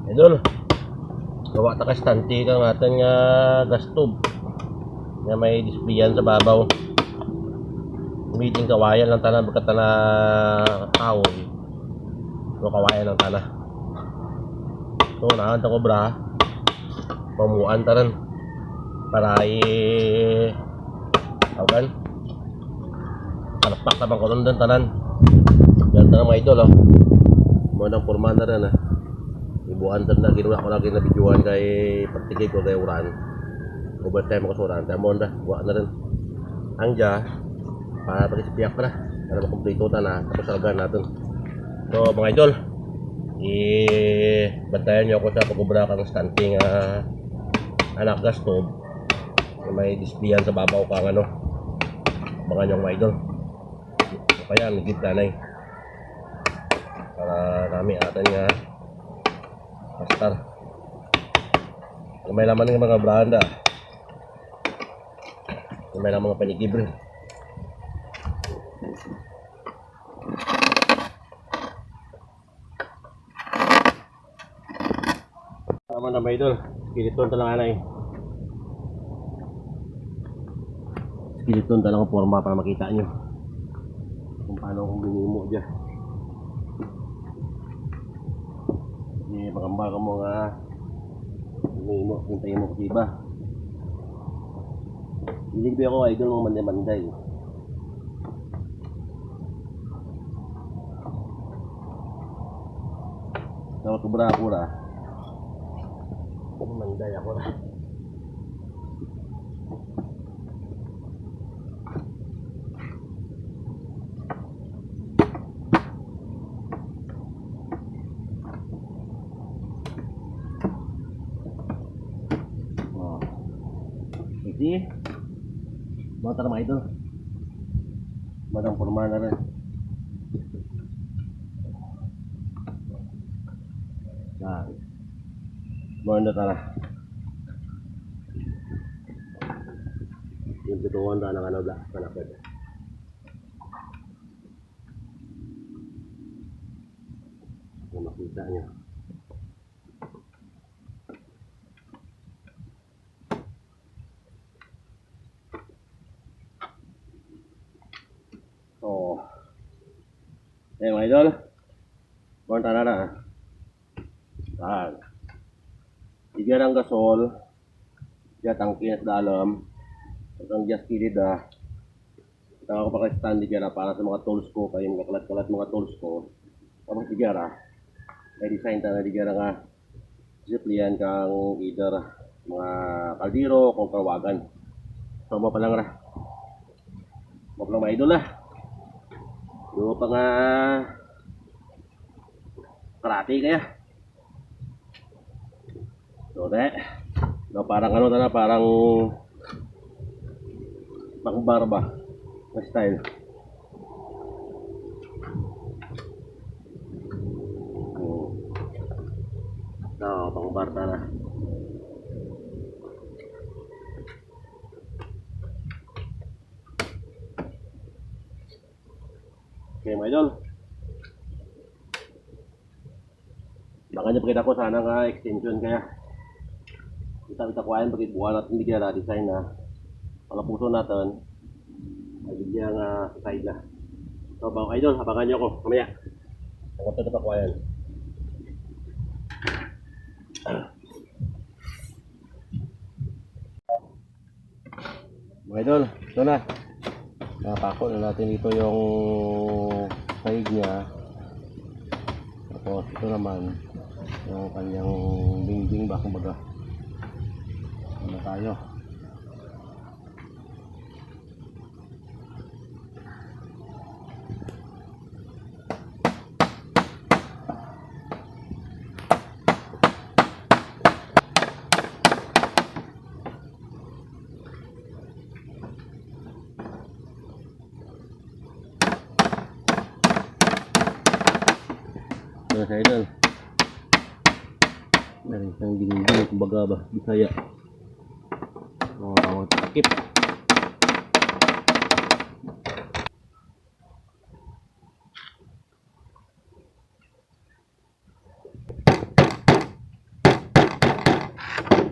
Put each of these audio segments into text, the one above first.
Idol, gawa ta ka stante kang aton nga gas tube nga may displayan sa babaw. Meeting kawayan lang tanan baka na kahoy. So kawayan lang tanan. So naan ta kobra. Pamuan tanan para awan. Palpak ta bang konon dan tanan. Yan tanan mga idol oh. Mo nang porma na rin ah. Ibuan tan na ginawa ko lagi na videoan kay pagtigay ko kay uran. Overtime ko sa uran. Tamo na, buwan na rin. Angja para pag-ispiyak pa na para makumpleto ta na tapos alagaan natin. So mga idol, bantayan nyo ako sa pagkubra kang stunting anak gas tube. May displayan sa babaw kang ano. Abangan nyo mga idol. Kaya nagit tanay para kami atan nga pastar. May laman ng mga branda. May laman mga panigibre. Tama na ba idol? Skeleton talang anay. Skeleton talang ang forma para makita nyo kung paano kung binimo dyan. Hindi magambal ka mo nga binimo, hintayin mo kasi iba. Hilig ba ako idol mga manday-manday. Kalau kubra ako na manday ako na. Jadi mau terima itu madang forma na rin. Nah mau na tara yung tutuan na ng ano bla kanapad kung makita nyo. So mga idol, punta na na. Igarang gasol, diya tangki na sa dalam, hanggang diya skilid Ito ako pa stand digara para sa mga tools ko, kayo mga kalat-kalat mga tools ko. Tapos digara, may design ta na digara nga disipline kang either mga kaldiro kung kawagan. So mo pa lang ra. Mo pa lang mga idol Dua pa nga karate kaya. So parang ano na parang pangbarba na style. Pangbarba na. Okay mga idol. Baka niya pakita ko sana nga extension kaya. Kita kuhain pag ibuhan natin bigyan na design na palapuso natin ay bigyan nga sa side na. So mga idol, habangan nyo ako mamaya ang ito pa kuhain. Mga idol, ito na napako na natin dito yung side nya. Tapos ito naman yung kanyang dingding ba kumbaga. Ano tayo? Sa idol. Dari isang dingding kumbaga ba Bisaya. Tawag takip.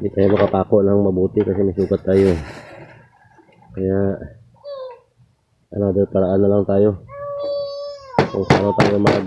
Hindi tayo makapako ng mabuti kasi may sukat tayo. Kaya another paraan na lang tayo kung paano tayo mag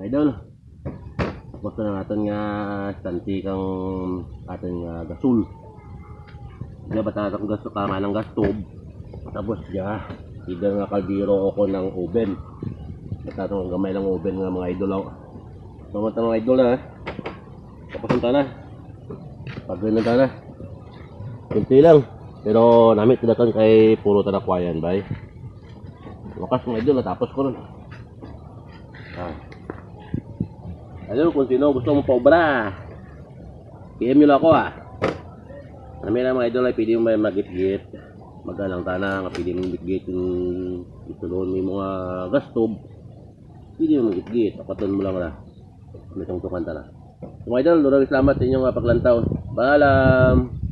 mga idol. Tapos na natin nga stansi kang ating gasol. Diya bata kang gas kama ng gas stove. Tapos diya either nga kaldero o ko ng oven. Bata itong gamay ng oven nga mga idol. Mamata mga idol na. Tapos na na. Pagawin na na. Kunti lang. Pero namit tidakan kay puro tanakwayan bay. Wakas mga idol natapos ko nun. Ayun, kung sino gusto mong paubra, PM nyo lang ako Kami na mga idol ay pwede mo mag-git-git. Magalang tanang, pwede mo mag-git yung ituloon mo mga gas stove. Pwede mo mag-git-git, apaton mo lang na. May tungtukan na. Mga idol, lurang salamat sa inyong paglantaw. Paalam!